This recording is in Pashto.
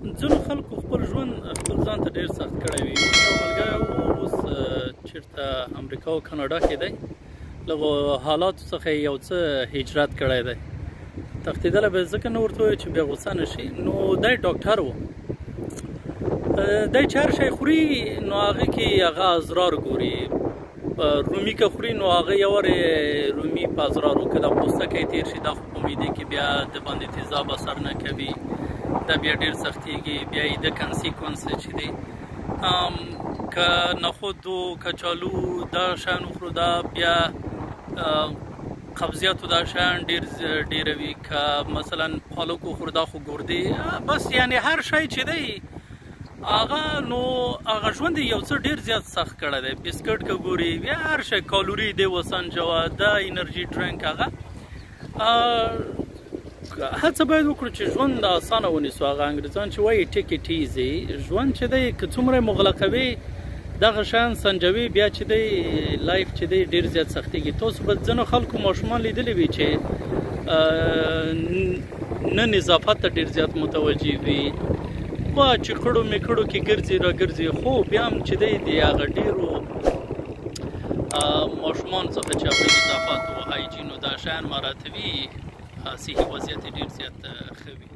ځینو خلکو خپل ژوند خپل ځان ته ډېر سخت کړی وي. یو ملګری اوس چېرته امریکا او کاناډا کې دی، له حالاتو څخه یې یو څه هجرت کړی دی. تښتېدلی به ځکه نه ورته ووایو چې بیا غوسه نه شي. نو دی ډاکټر و، دی چې هر شی خوري نو هغه کې هغه ازرار ګوري. رومي که خوري نو هغه یو وارې رومي په ازرارو که دا پوستکی تېر شي دا خو په معدې کې بیا د باندې تیزاب اثر نه کوي، دا بیا ډېر سختېږي. بیا یې د کنسیکونس چې دی که نخود و کچالو دا شیان وخورو دا بیا قبضیاتو دا شیان ډېروي. که مثلا پالک وخورو دا خو ګردې بس یعنې هر شی چې دی هغه نو هغه ژوند یو څه ډېر زیات سخت کړی دی. بسکټ که ګوري بیا هر شی کالوري دی وسنجوه دا انرژي ډرنک هغه هڅه باید وکړو چې ژوند اسانه ونیسو. هغه انګریزان چې وایي ټیک اټ ایزي، ژوند چې دی که څومره مغلقوي دغه شیان سنجوي بیا چې دی لایف چې دی ډېر زیات سختېږي. تاسو به ځینو خلکو ماشومان لیدلی وي چې نه نظافت ته ډېر زیات متوجه وي، په چکړو میکړو کې ګرځي را ګرځي، خو بیا هم چې دی د هغه ډېرو ماشومان څخه چې هغوی نظافت و هایجین و دا شیان مراعتوي صحي وضعیت یې ډېر زیات ښه وي.